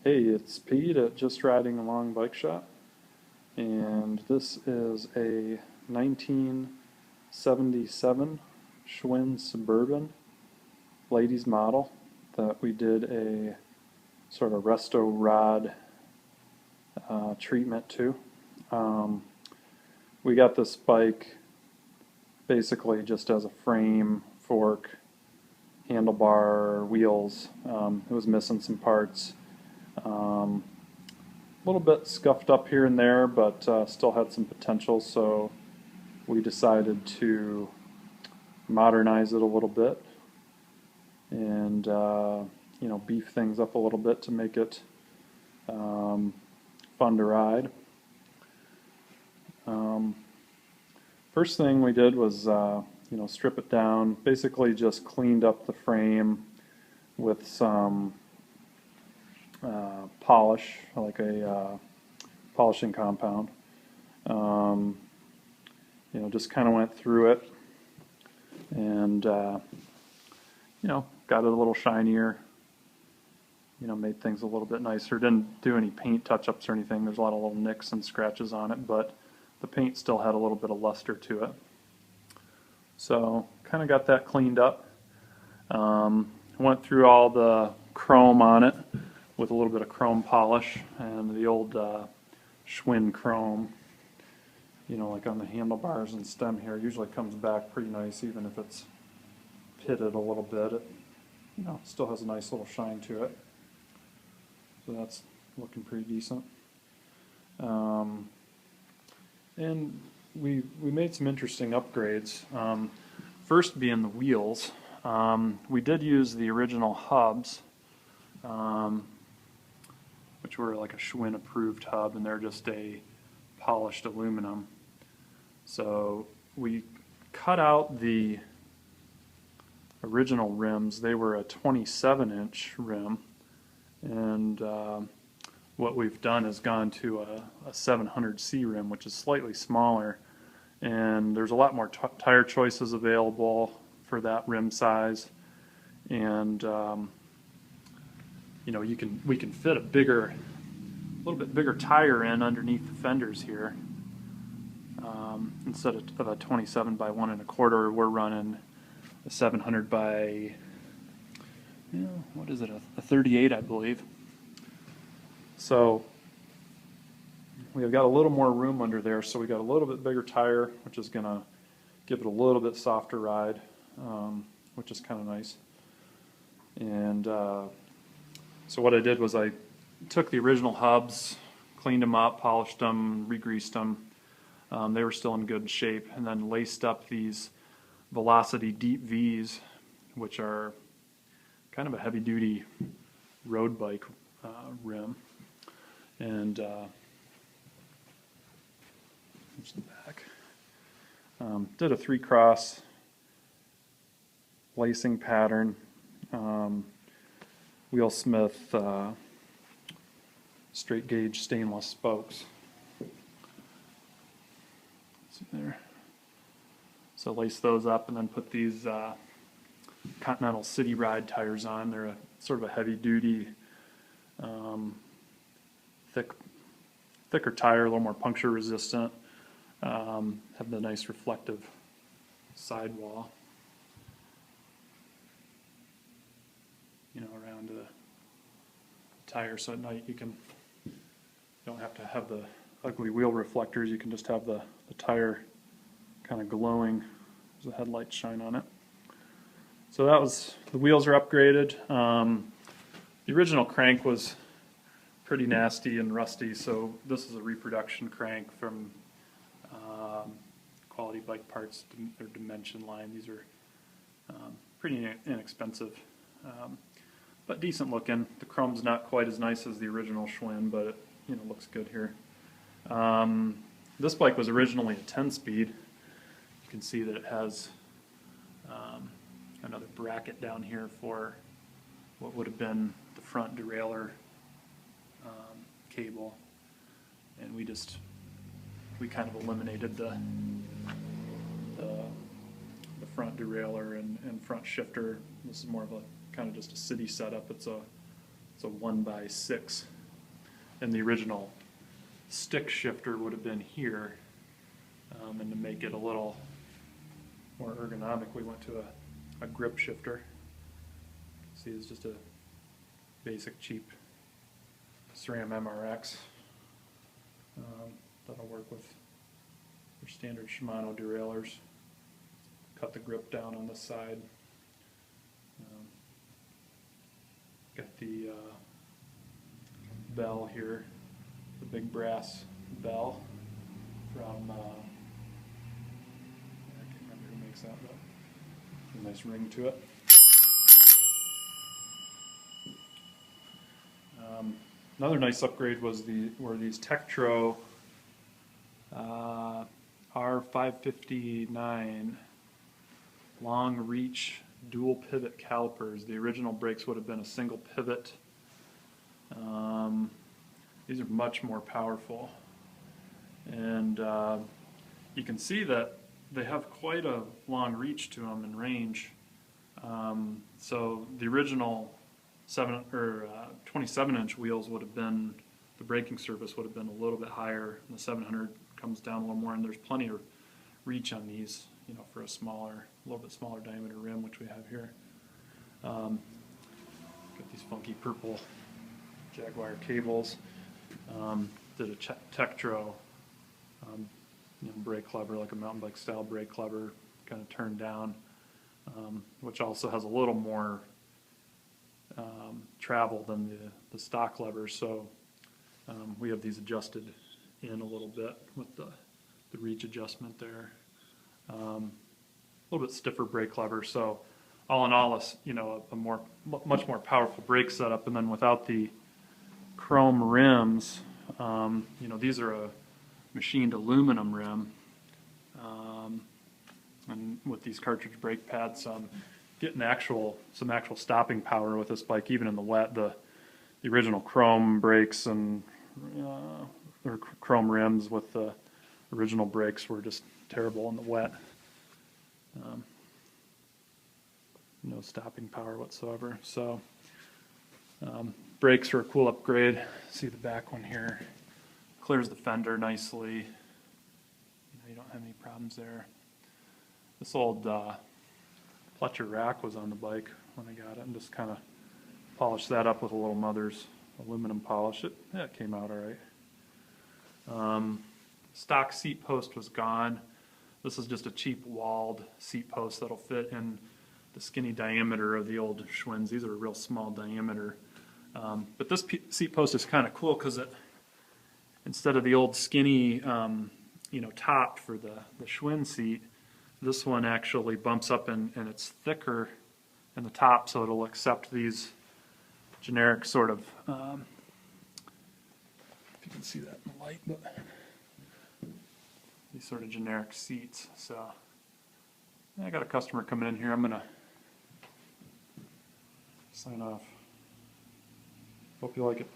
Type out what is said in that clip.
Hey, it's Pete at Just Riding Along Bike Shop, and this is a 1977 Schwinn Suburban ladies model that we did a sort of Resto-Rod treatment to. We got this bike basically just as a frame, fork, handlebar, wheels. It was missing some parts. A little bit scuffed up here and there, but still had some potential, so we decided to modernize it a little bit and beef things up a little bit to make it fun to ride. First thing we did was strip it down, basically just cleaned up the frame with some polish, like a polishing compound. Just kind of went through it and got it a little shinier, made things a little bit nicer. Didn't do any paint touch-ups or anything. There's a lot of little nicks and scratches on it, but the paint still had a little bit of luster to it. So kind of got that cleaned up. Went through all the chrome on it with a little bit of chrome polish and the old Schwinn Chrome, like on the handlebars and stem here, usually comes back pretty nice even if it's pitted a little bit. It still has a nice little shine to it. So that's looking pretty decent. And we made some interesting upgrades. First being the wheels. We did use the original hubs, which were like a Schwinn approved hub, and they're just a polished aluminum. So we cut out the original rims. They were a 27-inch rim, and what we've done is gone to a 700C rim, which is slightly smaller, and there's a lot more tire choices available for that rim size, and we can fit a little bit bigger tire in underneath the fenders here. Instead of a 27 by 1 1/4, we're running a 700 by what is it, a 38, I believe. So we've got a little more room under there, so we got a little bit bigger tire, which is going to give it a little bit softer ride, which is kind of nice. And so what I did was I took the original hubs, cleaned them up, polished them, re-greased them. They were still in good shape, and then laced up these Velocity Deep V's, which are kind of a heavy-duty road bike rim. And here's the back. Did a 3-cross lacing pattern. Wheelsmith straight gauge stainless spokes. See there. So lace those up and then put these Continental City Ride tires on. They're a sort of a heavy duty, thicker tire, a little more puncture resistant. Have the nice reflective sidewall, around the tire, so at night you don't have to have the ugly wheel reflectors. You can just have the tire kind of glowing as the headlights shine on it. So the wheels are upgraded. The original crank was pretty nasty and rusty, so this is a reproduction crank from Quality Bike Parts, their Dimension line. These are pretty inexpensive, but decent looking. The chrome's not quite as nice as the original Schwinn, but it looks good here. This bike was originally a 10-speed. You can see that it has another bracket down here for what would have been the front derailleur cable, and we kind of eliminated the front derailleur and front shifter. This is more of a kind of just a city setup. It's It's a 1x6, and the original stick shifter would have been here. And to make it a little more ergonomic, we went to a grip shifter. See, it's just a basic cheap SRAM MRX. That'll work with your standard Shimano derailleurs. Cut the grip down on this side. Got the bell here, the big brass bell from, I can't remember who makes that, but a nice ring to it. Another nice upgrade were these Tektro R559 long reach dual pivot calipers. The original brakes would have been a single pivot. These are much more powerful, and you can see that they have quite a long reach to them in range. So the original 27-inch wheels would have been, the braking surface would have been a little bit higher, and the 700 comes down a little more, and there's plenty of reach on these, you know, for a little bit smaller diameter rim, which we have here. Got these funky purple Jagwire cables. Did a Tektro brake lever, like a mountain bike style brake lever, kind of turned down, which also has a little more travel than the stock levers. So we have these adjusted in a little bit with the reach adjustment there. A little bit stiffer brake lever. So all in all, a much more powerful brake setup. And then without the chrome rims, these are a machined aluminum rim, and with these cartridge brake pads, getting some actual stopping power with this bike, even in the wet. The original chrome brakes and or chrome rims with the original brakes were just terrible in the wet. No stopping power whatsoever. So brakes are a cool upgrade. See the back one here. Clears the fender nicely. You don't have any problems there. This old Pletcher rack was on the bike when I got it, and just kind of polished that up with a little Mother's aluminum polish. It came out all right. Stock seat post was gone. This is just a cheap Wald seat post that'll fit in the skinny diameter of the old Schwinns. These are a real small diameter. But this seat post is kind of cool because instead of the old skinny top for the Schwinn seat, this one actually bumps up and it's thicker in the top, so it'll accept these generic sort of, if you can see that in the light, but these sort of generic seats. So I got a customer coming in here. I'm going to sign off. Hope you like it.